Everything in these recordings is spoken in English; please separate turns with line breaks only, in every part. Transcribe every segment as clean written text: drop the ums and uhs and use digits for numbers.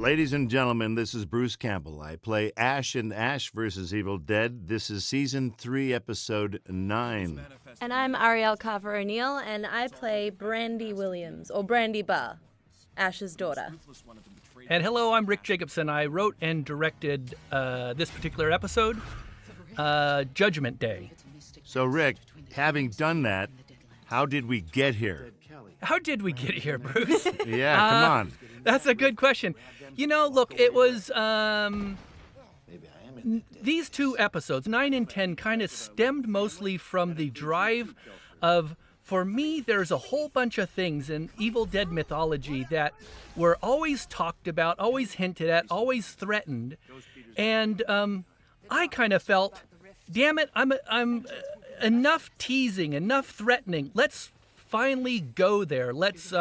Ladies and gentlemen, this is Bruce Campbell. I play Ash in Ash vs. Evil Dead. This is Season 3, Episode 9.
And I'm Ariel Carver O'Neill, and I play Brandy Williams, or Brandy Barr, Ash's daughter.
And hello, I'm Rick Jacobson. I wrote and directed this particular episode, Judgment Day.
So, Rick, having done that, how did we get here?
How did we get here, Bruce?
Yeah, come on.
That's a good question. You know, look, it was these two episodes, 9 and 10, kind of stemmed mostly from the drive of, for me, there's a whole bunch of things in Evil Dead mythology that were always talked about, always hinted at, always threatened. And I kind of felt, damn it, I'm enough teasing, enough threatening. Let's finally go there. Let's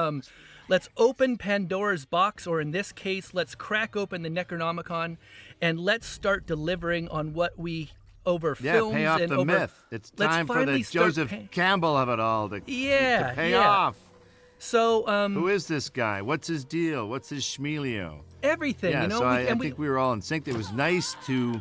open Pandora's box, or in this case, let's crack open the Necronomicon, and let's start delivering on what we over films
pay off
and
the
over.
myth. It's time for the Joseph Campbell of it all to pay off.
So,
who is this guy? What's his deal? What's his schmealio?
Everything,
Yeah,
you know.
so I think we were all in sync. It was nice to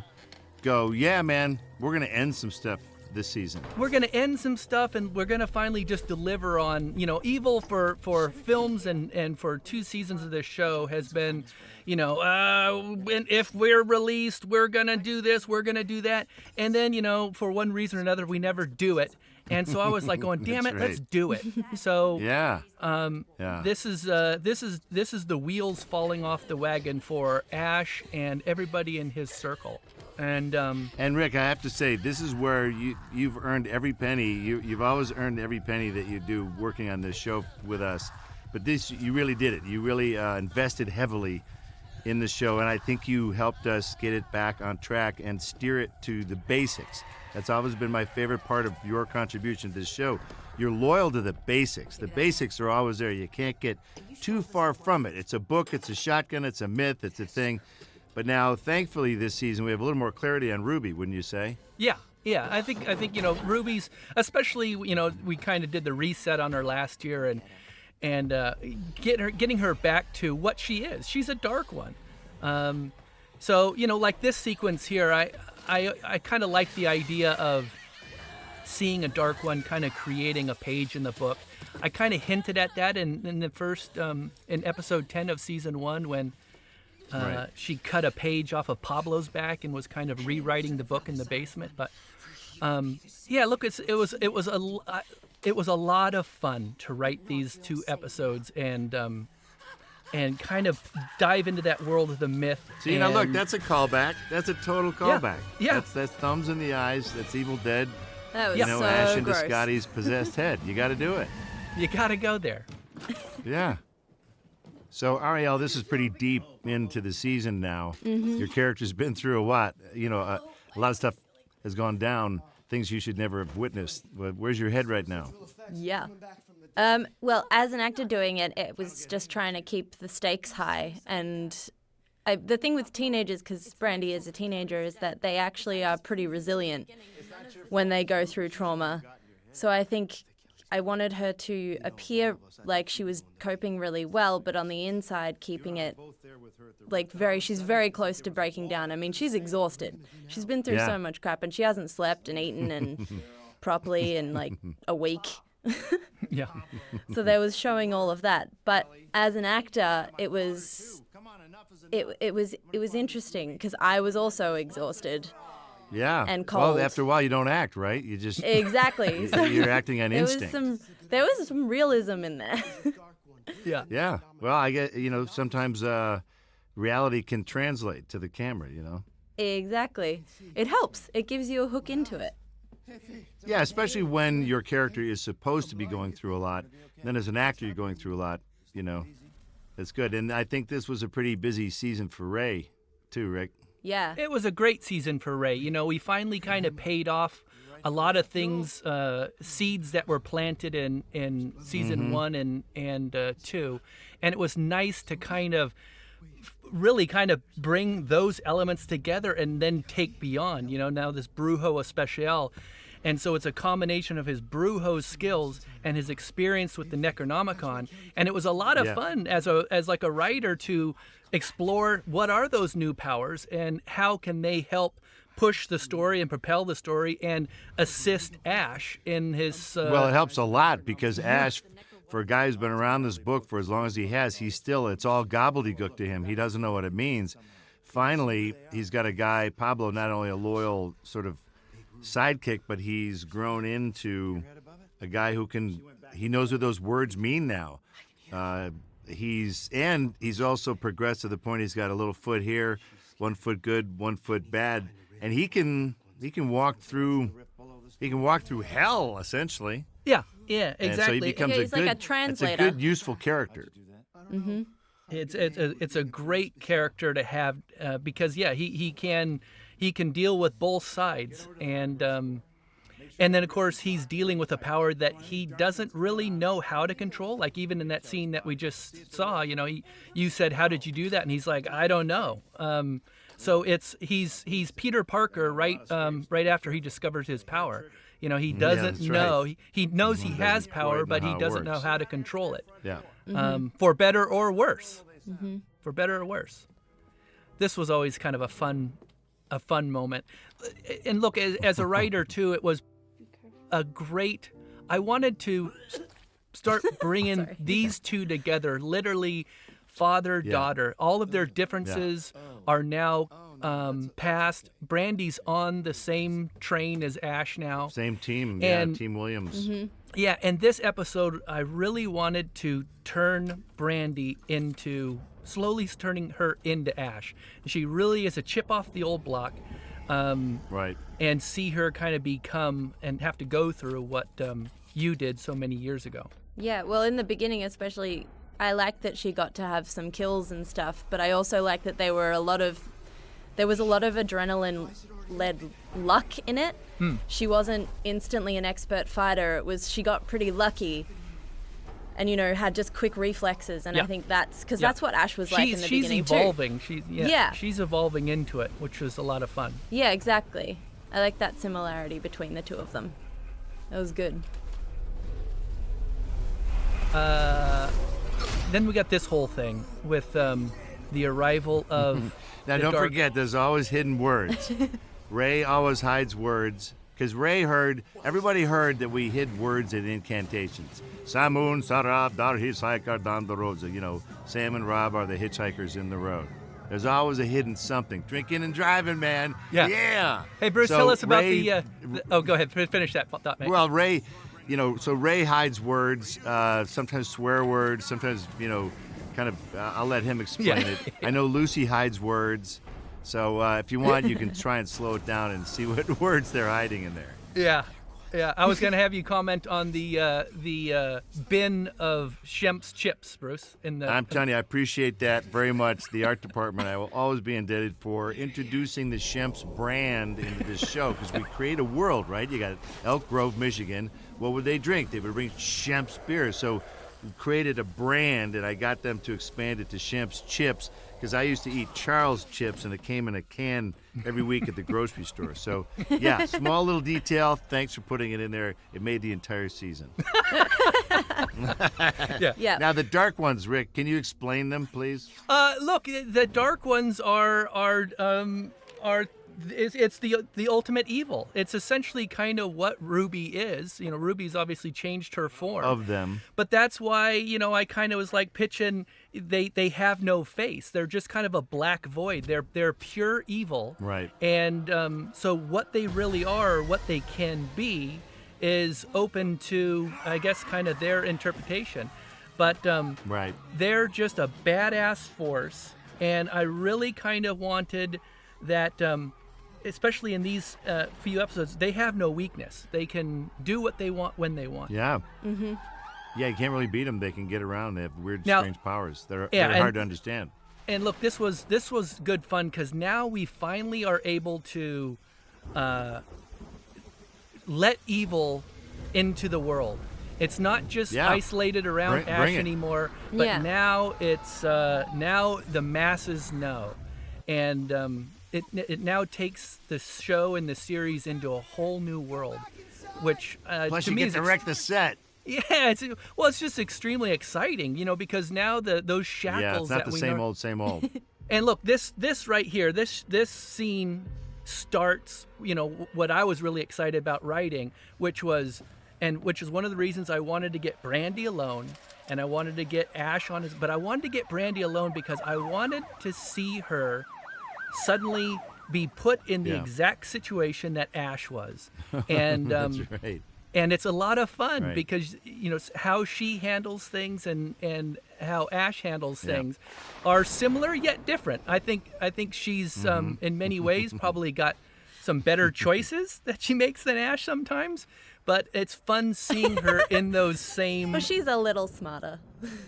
go, yeah, man, we're going to end some stuff this season.
We're going to end some stuff, and we're going to finally just deliver on, you know, Evil for films and for 2 seasons of this show has been, you know, and if we're released, we're going to do this, we're going to do that. And then, you know, for one reason or another, we never do it. And so I was like going, damn it, let's do it. So this is the wheels falling off the wagon for Ash and everybody in his circle. And
Rick, I have to say, this is where you've earned every penny. You've always earned every penny that you do working on this show with us. But this, you really did it. You really invested heavily in the show, and I think you helped us get it back on track and steer it to the basics. That's always been my favorite part of your contribution to this show. You're loyal to the basics. The basics are always there. You can't get too far from it. It's a book, it's a shotgun, it's a myth, it's a thing. But now, thankfully, this season we have a little more clarity on Ruby, wouldn't you say?
Yeah. I think you know, Ruby's, especially, you know, we kind of did the reset on her last year and getting her back to what she is. She's a dark one. So, you know, like this sequence here, I kind of like the idea of seeing a dark one kind of creating a page in the book. I kind of hinted at that in the first in episode 10 of season 1 when she cut a page off of Pablo's back and was kind of rewriting the book in the basement. But look, it was a lot of fun to write these 2 episodes and kind of dive into that world of the myth.
See, now look, that's a callback. That's a total callback.
Yeah.
That's thumbs in the eyes. That's Evil Dead.
That was so
Ash into
gross.
Scotty's possessed head. You got to do it.
You got to go there.
Yeah. So, Ariel, this is pretty deep into the season now. Mm-hmm. Your character's been through a lot. You know, a lot of stuff has gone down, things you should never have witnessed. Where's your head right now?
Yeah. Well, as an actor doing it, it was just trying to keep the stakes high. And the thing with teenagers, because Brandy is a teenager, is that they actually are pretty resilient when they go through trauma. So I think I wanted her to appear like she was coping really well, but on the inside keeping it like she's very close to breaking down. I mean, she's exhausted. She's been through so much crap, and she hasn't slept and eaten and properly in like a week.
Yeah.
So there was showing all of that. But as an actor, it was interesting because I was also exhausted.
Yeah.
And cold.
Well, after a while, you don't act, right? You just
exactly. So
you're acting on instinct.
There was some realism in there.
Yeah.
Yeah. Well, I get, you know, sometimes reality can translate to the camera, you know.
Exactly. It helps. It gives you a hook into it.
Yeah, especially when your character is supposed to be going through a lot. Then as an actor, you're going through a lot, you know. That's good. And I think this was a pretty busy season for Ray, too, Rick.
Yeah.
It was a great season for Ray. You know, we finally kind of paid off a lot of things, seeds that were planted in season 1 and 2. And it was nice to kind of really kind of bring those elements together and then take beyond, you know, now this Brujo Especial. And so it's a combination of his Brujo skills and his experience with the Necronomicon. And it was a lot of fun as like a writer to explore what are those new powers and how can they help push the story and propel the story and assist Ash in his...
Well, it helps a lot because Ash, for a guy who's been around this book for as long as he has, it's all gobbledygook to him. He doesn't know what it means. Finally, he's got a guy, Pablo, not only a loyal sort of sidekick, but he's grown into a guy he knows what those words mean now. He's also progressed to the point he's got a little foot here, 1 foot good, 1 foot bad, and he can walk through hell essentially.
Yeah, exactly.
And so he becomes
he's like a translator.
It's a good, useful character.
Mm-hmm.
It's a great character to have because he can deal with both sides and then of course he's dealing with a power that he doesn't really know how to control. Like even in that scene that we just saw, you said, how did you do that? And he's like, I don't know. So he's Peter Parker right after he discovers his power. He doesn't know.
Right.
He knows he has power, but he doesn't know how to control it. For better or worse.
Mm-hmm.
For better or worse. This was always kind of a fun moment. And look, as a writer too, it was a great. I wanted to start bringing these two together, literally father, daughter. All of their differences are now past. Brandy's on the same train as Ash now.
Same team, Team Williams.
Mm-hmm.
Yeah, and this episode, I really wanted to turn Brandy slowly turning her into Ash. She really is a chip off the old block.
Right.
And see her kind of become and have to go through what you did so many years ago.
Yeah, well, in the beginning especially, I liked that she got to have some kills and stuff, but I also liked that there was a lot of adrenaline-led luck in it. She wasn't instantly an expert fighter. She got pretty lucky and, had just quick reflexes. And I think that's what Ash was like in the beginning
She's evolving.
too.
She's evolving into it, which was a lot of fun.
Yeah, exactly. I like that similarity between the two of them. That was good.
Then we got this whole thing with the arrival of...
Now, don't forget, there's always hidden words. Ray always hides words, because everybody heard that we hid words in incantations. Samun, Sarab, Dar Hitchhiker, Dan the Road. Sam and Rob are the hitchhikers in the road. There's always a hidden something. Drinking and driving, man. Yeah.
Hey, Bruce, tell us about oh, go ahead. Finish that thought, mate.
Well, Ray, so Ray hides words, sometimes swear words, sometimes, kind of, I'll let him explain it. I know Lucy hides words. So if you want, you can try and slow it down and see what words they're hiding in there.
Yeah. I was going to have you comment on the bin of Shemp's chips, Bruce.
I'm telling you, I appreciate that very much. The art department, I will always be indebted for introducing the Shemp's brand into this show, because we create a world, right? You got Elk Grove, Michigan. What would they drink? They would drink Shemp's beer. So we created a brand, and I got them to expand it to Shemp's chips, because I used to eat Charles chips, and it came in a can every week at the grocery store. So, yeah, small little detail. Thanks for putting it in there. It made the entire season.
Yeah.
Now, the dark ones, Rick, can you explain them, please?
Look, the dark ones are it's the ultimate evil. It's essentially kind of what Ruby is. Ruby's obviously changed her form
of them.
But that's why, I kind of was like pitching. They have no face. They're just kind of a black void. They're pure evil.
Right.
And so what they really are, what they can be, is open to, I guess, kind of their interpretation. But
right.
They're just a badass force, and I really kind of wanted that. Especially in these few episodes, they have no weakness. They can do what they want when they want.
Yeah.
Mm-hmm.
Yeah, you can't really beat them. They can get around. They have weird, strange powers. They're hard to understand.
And look, this was good fun, because now we finally are able to let evil into the world. It's not just isolated around Ash anymore, but now it's now the masses know, and it now takes the show and the series into a whole new world. which
Plus,
to
you
me
get
is
to wreck the set.
yeah, it's just extremely exciting, because now those shackles
Yeah, it's not
that
the
we
same
know.
old, same old.
And look, this right here, this scene starts, what I was really excited about writing, which is one of the reasons I wanted to get Brandy alone, and I wanted to get Ash on but I wanted to get Brandy alone because I wanted to see her suddenly be put in the
Yeah.
exact situation that Ash was. And
That's right.
and it's a lot of fun
Right.
because how she handles things and how Ash handles
Yeah.
things are similar yet different. I think she's
Mm-hmm.
in many ways probably got some better choices that she makes than Ash sometimes, but it's fun seeing her in those same.
But she's a little smarter.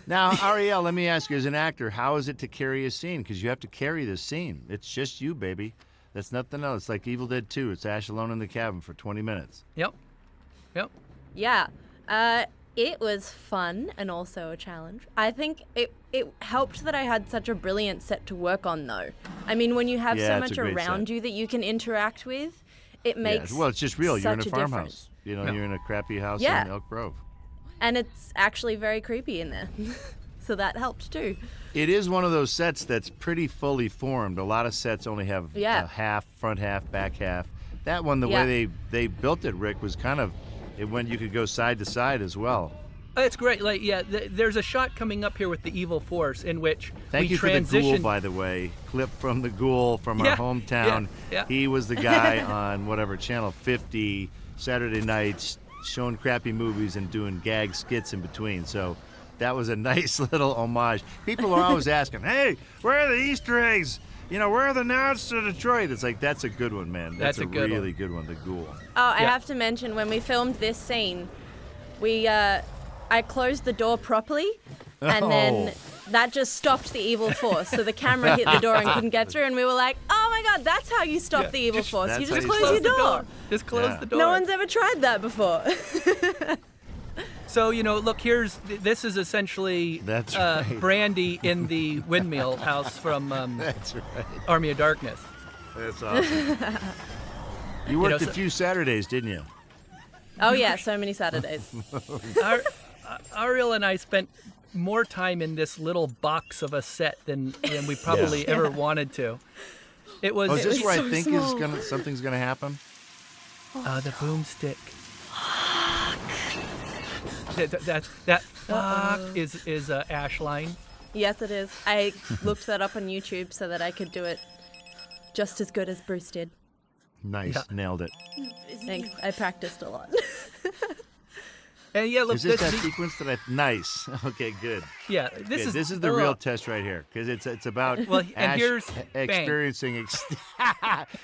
Now, Ariel, let me ask you, as an actor, how is it to carry a scene? Because you have to carry this scene. It's just you, baby. That's nothing else. It's like Evil Dead 2. It's Ash alone in the cabin for 20 minutes.
Yep.
Yeah. It was fun and also a challenge. I think it helped that I had such a brilliant set to work on, though. I mean, when you have
Yeah,
so
it's a
much
great
around
set.
you that you can interact with, it makes
Well, it's just real. You're in a
such
farmhouse.
difference.
You're in a crappy house
Yeah.
in Elk Grove.
And it's actually very creepy in there. So that helped too.
It is one of those sets that's pretty fully formed. A lot of sets only have
Yeah.
half, front half, back half. That one, the
Yeah.
way they built it, Rick, was kind of, it went, you could go side to side as well.
It's great. There's a shot coming up here with the evil force in which
Thank
we
you for the
transition.
Ghoul, by the way. Clip from the Ghoul from our
Yeah,
hometown.
yeah.
He was the guy on whatever, Channel 50, Saturday nights, showing crappy movies and doing gag skits in between. So that was a nice little homage. People are always asking, hey, where are the Easter eggs? Where are the nods to Detroit? It's like, that's a good one, man. That's
That's a good
really good one, the Ghoul.
Oh, I
Yeah.
have to mention, when we filmed this scene, I closed the door properly, and then that just stopped the evil force. So the camera hit the door and couldn't get through, and we were like, oh my god, that's how you stop
Yeah,
the evil
just-
force.
that's
You
how
just
you
close your
stop
door.
Just close
Yeah.
the door.
No one's ever tried that before.
So, look, this is essentially
That's right.
Brandy in the windmill house from
That's right.
Army of Darkness.
That's awesome. You worked
so-
a few Saturdays, didn't you?
Oh yeah, so many Saturdays.
Ariel and I spent more time in this little box of a set than we probably ever wanted to. It was,
Oh, is this
was
where
so
I think
small.
something's gonna happen?
the boomstick. That fuck is Ash line.
Yes, it is. I looked that up on YouTube so that I could do it just as good as Bruce did.
Nice,
Yeah.
nailed it.
Thanks. I practiced a lot.
And yeah, look,
Is this that
this
sequence that Nice. Okay, good.
yeah,
Okay,
this is
the real test right here, because it's about
Well, and
Ash
here's bang.
experiencing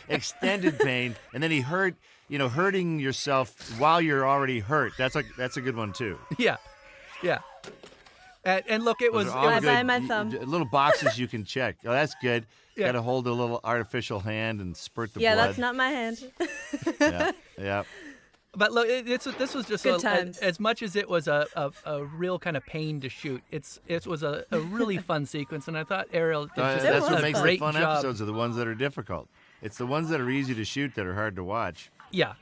extended pain, and then he hurting yourself while you're already hurt. That's a good one too.
Yeah. And look, it was
Those are all
Bye
good.
bye, my thumb.
Little boxes you can check. Oh, that's good.
Yeah.
Got to hold a little artificial hand and spurt the
Yeah,
blood.
that's not my hand.
Yeah.
But look, this was just
Good times.
as much as it was a real kind of pain to shoot. It was a really fun sequence, and I thought Ariel did just
That's
was
what
a
makes the
great
fun
job.
episodes are the ones that are difficult. It's the ones that are easy to shoot that are hard to watch.
Yeah.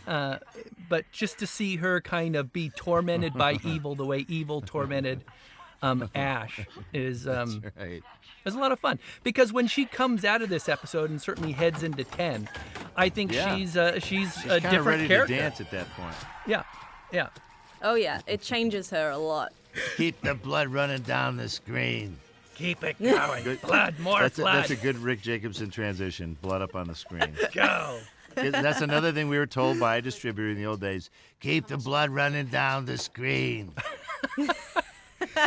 But just to see her kind of be tormented by evil the way evil tormented Ash is
Right.
a lot of fun. Because when she comes out of this episode and certainly heads into 10, I think
Yeah.
she's a
She's
different
kind of ready
character.
to dance at that point.
Yeah.
Oh yeah, it changes her a lot.
Keep the blood running down the screen.
Keep it going.
Good.
Blood, more
That's
blood.
a good Rick Jacobson transition. Blood up on the screen.
Go.
That's another thing we were told by a distributor in the old days. Keep the blood running down the screen.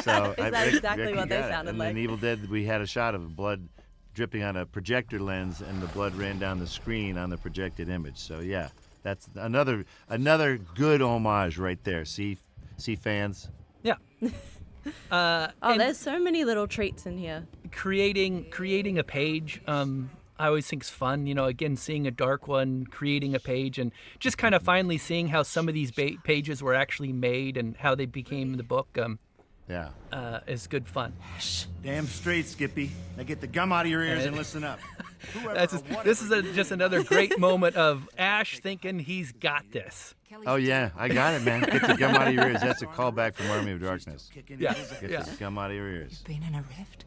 So
Is that exactly what they
got it.
sounded
And
like?
in Evil Dead, we had a shot of blood dripping on a projector lens, and the blood ran down the screen on the projected image. So yeah, that's another good homage right there. See fans.
Yeah.
Oh,
And
there's so many little treats in here.
creating a page. I always think is fun. Again, seeing a dark one, creating a page, and just kind of finally seeing how some of these pages were actually made and how they became the book.
Yeah.
Is good fun.
Damn straight, Skippy. Now get the gum out of your ears and listen up.
This is just another great moment of Ash thinking he's got this.
Oh, yeah, I got it, man. Get the gum out of your ears. That's a callback from Army of Darkness.
Yeah.
Get the gum out of your ears.
Been in a rift?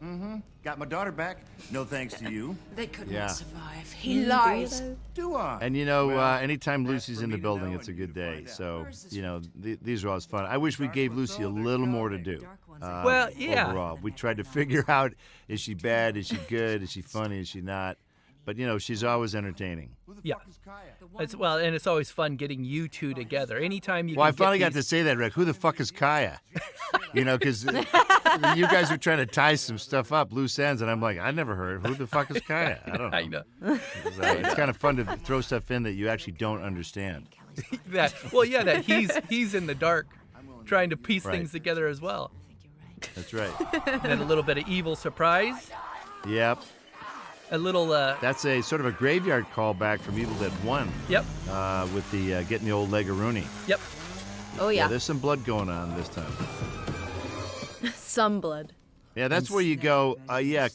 Got my daughter back. No thanks to you.
They could
Yeah.
not survive. He lies.
Do I?
And, anytime
that's
Lucy's
for
in the
me to
building,
know
it's a
and
good
you to
day.
find out.
So, these are always fun. I wish we gave Lucy a little more to do.
Well, yeah.
Overall, we tried to figure out, is she bad? Is she good? Is she funny? Is she not? But, she's always entertaining.
Yeah. It's always fun getting you two together. Anytime you.
Well, I
can
finally
get
got to say that, Rick. Who the fuck is Kaya? Because you guys were trying to tie some stuff up, loose ends, and I'm like, I never heard. Who the fuck is Kaya? I don't know.
I know.
It's kind of fun to throw stuff in that you actually don't understand.
that he's in the dark, trying to piece
Right.
things together as well.
That's right.
Then a little bit of evil surprise.
Yep.
A little.
That's a sort of a graveyard callback from Evil Dead 1
Yep.
with the getting the old Legaruni.
Yep.
Oh
Yeah,
yeah,
there's some blood going on this time.
some blood.
Yeah, that's where you go,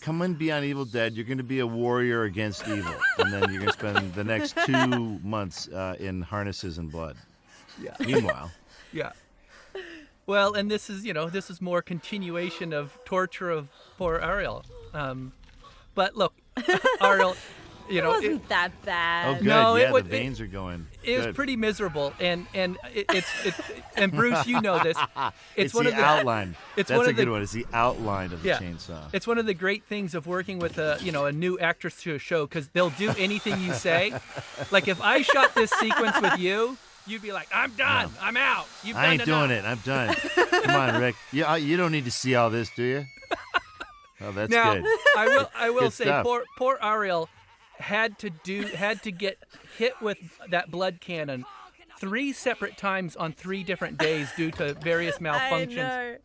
come and be on Evil Dead. You're going to be a warrior against evil. And then you're going to spend the next 2 months in harnesses and blood.
Yeah.
Meanwhile,
Yeah. Well, and this is more continuation of torture of poor Ariel. But look, Ariel,
It wasn't that bad.
oh, good.
No,
yeah,
it would-
the veins are going.
it was
Good.
pretty miserable, and it's and Bruce, you know this.
It's
one
the
of the
outline.
It's
That's
one
a
of the-
good one. It's the outline of the
Yeah.
chainsaw.
It's one of the great things of working with a new actress to a show, because they'll do anything you say. Like if I shot this sequence with you, you'd be like, "I'm done. I'm out. You've done
I ain't doing
enough."
it. I'm done. Come on, Rick. You don't need to see all this, do you? Oh, that's
Now,
good.
I will
Good
say,
stuff.
poor Ariel had to get hit with that blood cannon 3 separate times on 3 different days due to various
I
malfunctions.
know.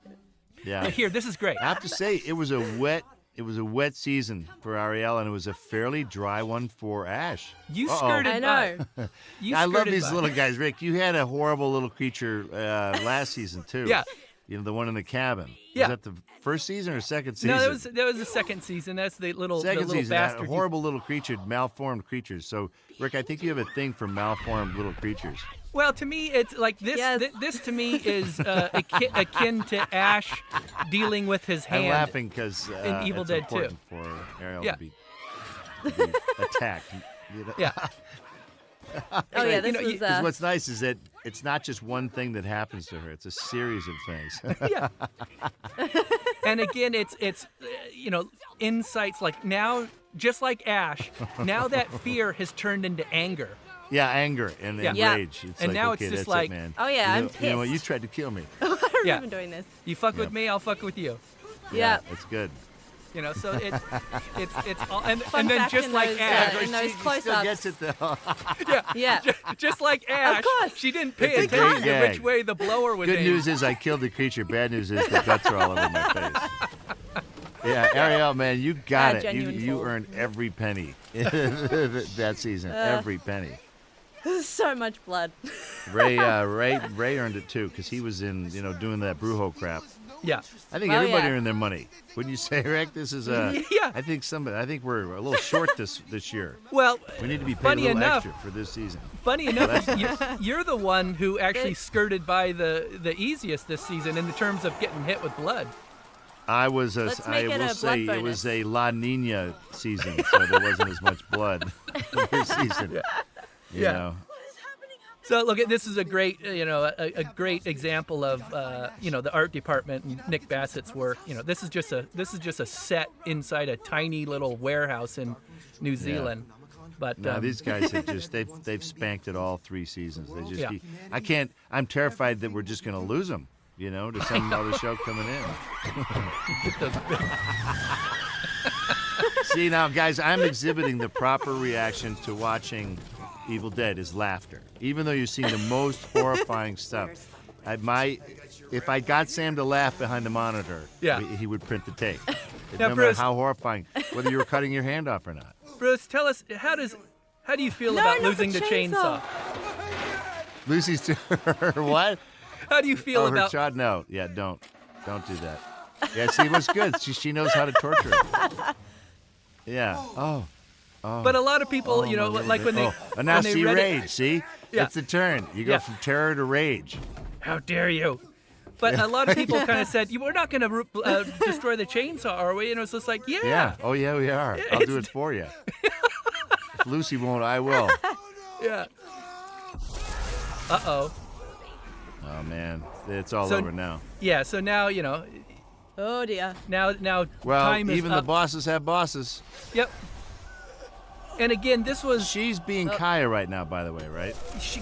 Yeah.
Here, this is great.
I have to say, it was a wet season for Ariel, and it was a fairly dry one for Ash.
You
Uh-oh.
skirted
I
by.
know.
You
I love
skirted
these
by.
little guys, Rick. You had a horrible little creature last season too.
Yeah.
The one in the cabin.
Yeah.
Was that the first season or second season?
No, that was the second season. That's the little
season. That
bastard.
horrible little creature, malformed creatures. So, Rick, I think you have a thing for malformed little creatures.
Well, to me, it's like this.
Yes.
This to me is akin to Ash dealing with his hand.
I'm laughing because
in Evil
it's
Dead 2.
important for Ariel
Yeah.
to be attacked.
Yeah.
Oh yeah, this
know,
was.
Because what's nice is that it's not just one thing that happens to her; it's a series of things.
Yeah. And again, it's insights like now, just like Ash, now that fear has turned into anger.
Yeah, anger and
Yeah.
rage. It's
And
like,
now
okay,
it's just
that's
like,
it, man.
oh, yeah,
you
I'm
know, You know what? You
pissed.
tried to kill me.
I'm
Yeah.
even doing this.
You fuck
Yeah.
with me, I'll fuck with you.
Yeah.
It's good.
So it's all and
Fun
then
fact
just
in
like
those,
Ash,
in those
She still
close-ups.
gets it though.
yeah,
Yeah.
just like Ash,
course.
she didn't pay
It's a great
attention to
gag.
which way the blower was
Good
aimed.
news is I killed the creature. Bad news is the guts are all over my face. Yeah, Ariel, man, you got it.
genuine
You
fault.
earned every penny that season. Every penny.
So much blood.
Ray earned it too because he was in doing that Brujo crap.
Yeah.
I think
Oh,
everybody
yeah.
earned their money. Wouldn't you say, Rick? This is
Yeah.
I think we're a little short this year.
Well,
We need to be paid
funny
a little
enough,
extra for this season.
Funny enough, you're the one who actually skirted by the easiest this season in the terms of getting hit with blood.
I was
Let's
I
make it
will
a
say
blood
it was
bonus.
a La Nina season, so there wasn't as much blood this season. You
Yeah.
know.
So look, this is a great, a great example of, the art department and Nick Bassett's work. This is just a set inside a tiny little warehouse in New Zealand. But
No, these guys have just they've spanked it all 3 seasons. They just
Yeah.
I can't. I'm terrified that we're just going to lose them. To some other show coming in. See now, guys, I'm exhibiting the proper reaction to watching Evil Dead is laughter. Even though you're seeing the most horrifying stuff, if I got Sam to laugh behind the monitor,
Yeah.
he would print the tape.
Now,
No matter
Bruce-
how horrifying, whether you were cutting your hand off or not.
Bruce, tell us how do you feel
No,
about
not
losing
the
the
chainsaw.
chainsaw?
Lucy's her what?
How do you feel
Her
about?
child? No, yeah, don't do that. Yeah, see, what's good? She knows how to torture it. Yeah. Oh.
But a lot of people,
my
like when they
and now
when they
see
read
rage.
it,
See,
Yeah.
It's a turn. You go
Yeah.
from terror to rage.
How dare you? But a lot of people kind of said, we're not going to destroy the chainsaw, are we? And it was just like, yeah.
Yeah. Oh, yeah, we are. I'll do
it's-
it for you. If Lucy won't, I will.
Yeah. Uh-oh.
Oh, man. It's all
So-
over now.
Yeah, so now,
Oh dear.
now
Well,
time is
even
up.
the bosses have bosses.
Yep. And again, this was
She's being Kaya right now, by the way, right?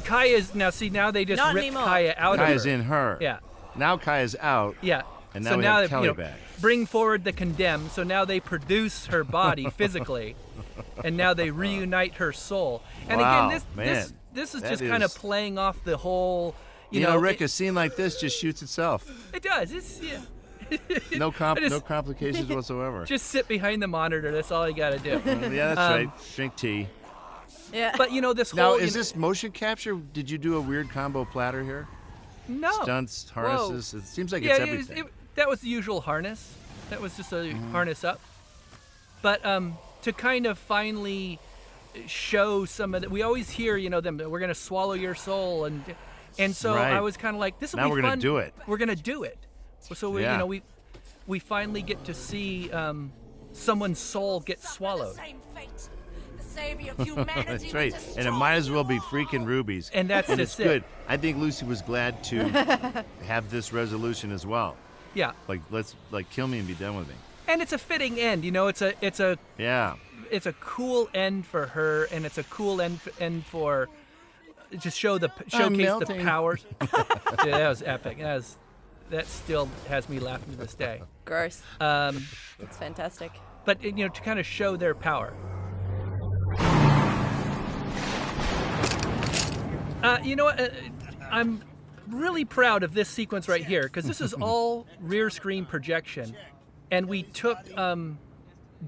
Kaya's now they just
Not
ripped
anymore.
Kaya out
Kaya's
of her.
in her.
Yeah.
Now Kaya's out.
Yeah.
And now
so
we
now
have
they,
Kelly back.
bring forward the condemned. So now they produce her body physically, and now they reunite her soul. And
Wow,
again,
man.
this is
That
just kind of
is-
playing off the whole.
You know, Rick,
it,
a scene like this just shoots itself.
it does. It's yeah.
No
I just-
no complications whatsoever.
Just sit behind the monitor. That's all you got to do.
Yeah, that's right. Drink tea.
Yeah.
But this
Now,
whole.
is this motion capture? Did you do a weird combo platter here?
no
Stunts, harnesses. It seems like
Yeah,
it's everything.
that was the usual harness. That was just a
Mm-hmm.
harness up. But to kind of finally show some of the, we always hear, them, we're going to swallow your soul. And so
Right.
I was kind of like, this will
Now
be
we're gonna
fun.
do it.
We're going to do it. So we,
Yeah.
we finally get to see someone's soul get swallowed.
Same fate. The savior of humanity.
That's right. And it might as well be freaking Ruby's.
And that's
it's
just it.
good. I think Lucy was glad to have this resolution as well.
Yeah.
Like, let's kill me and be done with me.
And it's a fitting end, it's a
Yeah.
it's a cool end for her, and it's a cool end for to showcase the
melting.
powers. Dude, that was epic. That still has me laughing to this day.
Gross.
Um,
It's fantastic.
but to kind of show their power. You know what? I'm really proud of this sequence right here because this is all rear screen projection, and we took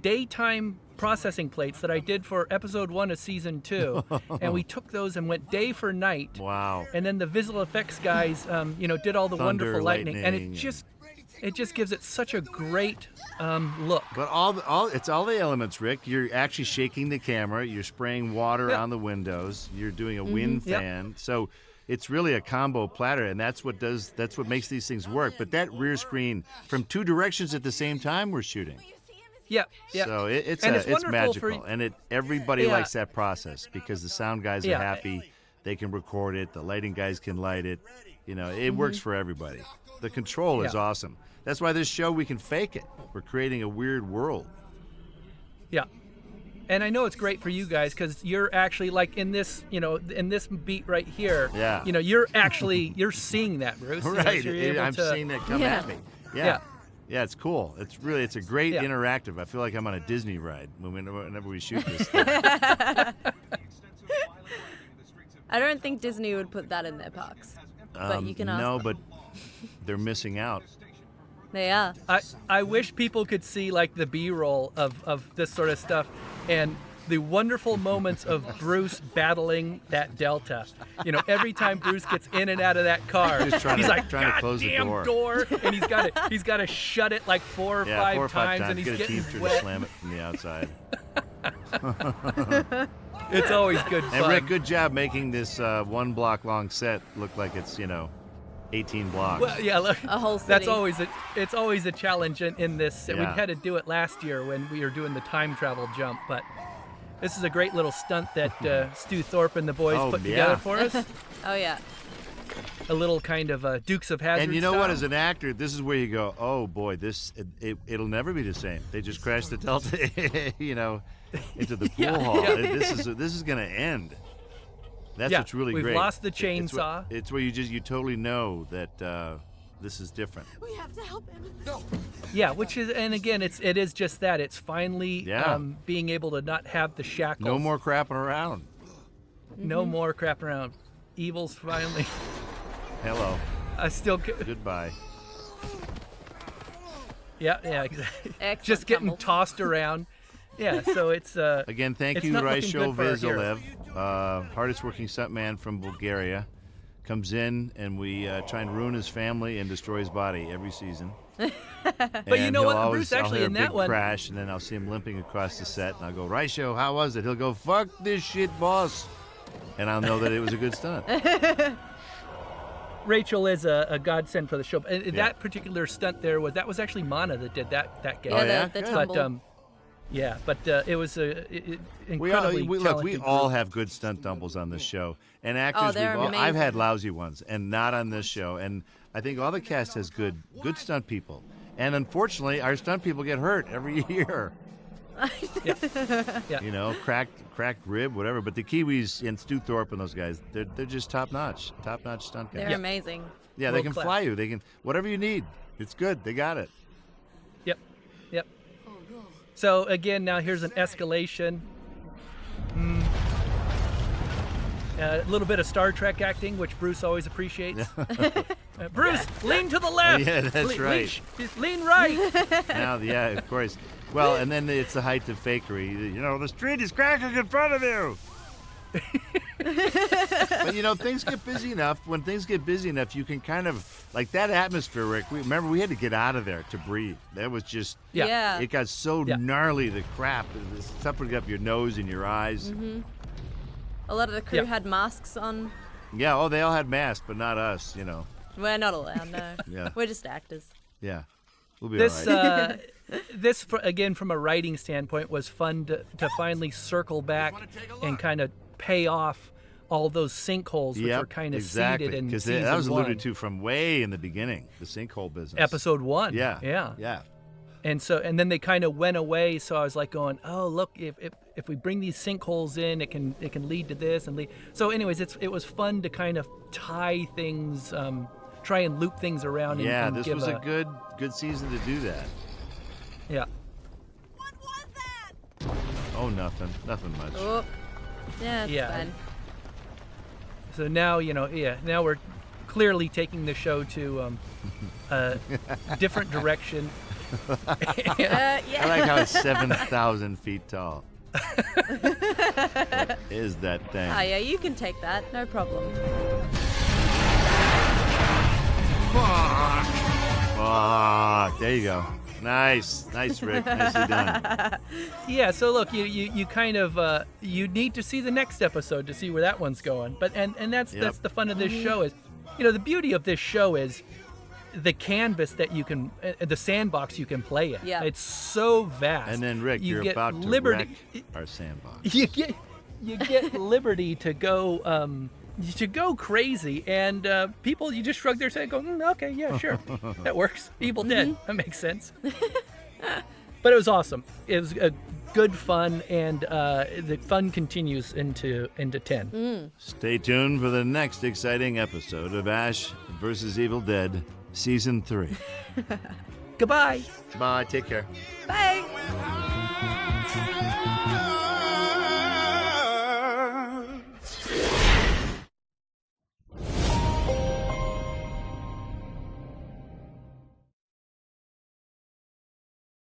daytime processing plates that I did for episode 1 of season 2, and we took those and went day for night.
Wow.
And then the visual effects guys, did all the
Thunder,
wonderful lightning, and
lightning,
it just gives it such a great look.
But it's all the elements, Rick. You're actually shaking the camera. You're spraying water
Yeah.
on the windows. You're doing a wind
Yep.
fan. So it's really a combo platter, and that's what makes these things work. But that rear screen from 2 directions at the same time we're shooting.
Yeah, yeah.
So it's
And it's
magical,
wonderful
and everybody
Yeah.
likes that process because the sound guys are
Yeah.
happy. They can record it. The lighting guys can light it. It works for everybody. The control is
Yeah.
awesome. That's why this show we can fake it. We're creating a weird world.
Yeah. And I know it's great for you guys because you're actually like in this beat right here.
Yeah.
You're seeing that, Bruce.
Right,
So you're able
I'm
to-
seeing that come
Yeah.
at me.
Yeah.
Yeah. Yeah, it's cool. It's a great
Yeah.
interactive. I feel like I'm on a Disney ride whenever we shoot this thing.
I don't think Disney would put that in their parks. But you can ask
No,
them.
but they're missing out.
They are.
I wish people could see like the B-roll of this sort of stuff and the wonderful moments of Bruce battling that Delta. Every time Bruce gets in and out of that car,
Just trying
he's
to-
like,
trying to
"God
close the
damn
door."
and he's got to shut it like 4 or 5 times, and he's
Get a
getting
teamster to
wet.
slam it from the outside.
It's always good fun.
And Rick, good job making this 1 block long set look like it's 18 blocks.
Well, yeah, look,
A whole
that's
city.
it's always a challenge in this. We
Yeah.
had to do it last year when we were doing the time travel jump, but this is a great little stunt that Stu Thorpe and the boys
Oh,
put
yeah.
together for us.
Oh yeah.
A little kind of Dukes of Hazzard
And you know what?
style.
As an actor, this is where you go, oh boy, it'll never be the same. They just crashed the Delta, into the pool
Yeah,
hall.
yeah.
This is gonna end. That's
Yeah,
what's really
we've
great.
lost the
It's where-
chainsaw.
It's where you totally know that this is different.
We have to help him.
Yeah, which is, and again, it is just that. It's finally
Yeah.
being able to not have the shackles.
No more crapping around.
No more crap around. Evil's finally.
Hello.
I still.
Goodbye.
Yeah, exactly.
Excellent
Just getting
tumble.
tossed around. Yeah, so it's.
Again, thank
It's
you,
not looking
Rysho
good for our hero.
Vazilev, hardest working stuntman from Bulgaria. Comes in and we try and ruin his family and destroy his body every season.
But you know what, Bruce,
I'll
actually
hear
in
a
that
big
one-
crash, and then I'll see him limping across the set, and I'll go, Rysho, how was it? He'll go, fuck this shit, boss. and I'll know that it was a good stunt.
Rachel is a godsend for the show. That particular stunt there was actually Mana that did that game.
Yeah,
yeah?
the
Good.
tumble.
But it was incredibly
we
talented
all
group.
have good stunt doubles on this show, and actors.
they're
I've had
amazing.
lousy ones, and not on this show. And I think all the cast has good stunt people. And unfortunately, our stunt people get hurt every year.
Yeah.
You know, cracked rib, whatever. But the Kiwis and Stu Thorpe and those guys, they're just top notch stunt guys.
They're amazing.
Yeah, they
World
can
class.
fly you. They can whatever you need. It's good. They got it.
Yep. So again, now here's an escalation. A little bit of Star Trek acting, which Bruce always appreciates. Bruce, lean to the left.
Yeah, that's right.
Lean right.
Now, yeah, of course. Well, and then it's the height of fakery. You know, the street is cracking in front of you. But you know, things get busy enough. When things get busy enough, you can kind of like that atmosphere, Rick. Remember, we had to get out of there to breathe. That was just
Yeah.
It got so gnarly, the crap. The stuff would get up your nose and your eyes.
A lot of the crew
Yeah.
had masks on.
Yeah. Oh, they all had masks, but not us. You know.
We're not allowed, no.
Yeah.
We're just actors.
Yeah. We'll be
This,
all right.
again, from a writing standpoint, was fun to finally circle back and kind of pay off all those sinkholes, which
Yep,
were kind of
exactly.
seeded in
Because
season
that was alluded
one.
to from way in the beginning, the sinkhole business.
Episode 1.
Yeah.
Yeah.
Yeah.
And then they kind of went away. So I was like going, oh, look, if we bring these sinkholes in, it can lead to this and lead. So anyways, it was fun to kind of tie things, try and loop things around.
Yeah,
and
this
give
was a good season to do that.
Yeah.
What was that?
Oh, nothing much.
Oh, yeah, it's
Yeah.
fine.
So now, now we're clearly taking the show to a different direction.
Yeah.
I like how it's 7,000 feet tall. What is that thing?
Oh, yeah, you can take that. No problem.
Oh, there you go. Nice, Rick. Nicely done.
Yeah, so look, you kind of you need to see the next episode to see where that one's going. But and that's the fun of this show is, the beauty of this show is the canvas that you can, the sandbox you can play in.
Yeah.
It's so vast.
And then, Rick, you're
get
about to
liberty.
wreck our sandbox.
You get liberty to go crazy, and people, you just shrug their head, go, okay, yeah, sure, that works. Evil Dead, that makes sense. But it was awesome. It was a good fun, and the fun continues into 10.
Stay tuned for the next exciting episode of Ash vs. Evil Dead, Season 3.
Goodbye.
Bye. Take care.
Bye.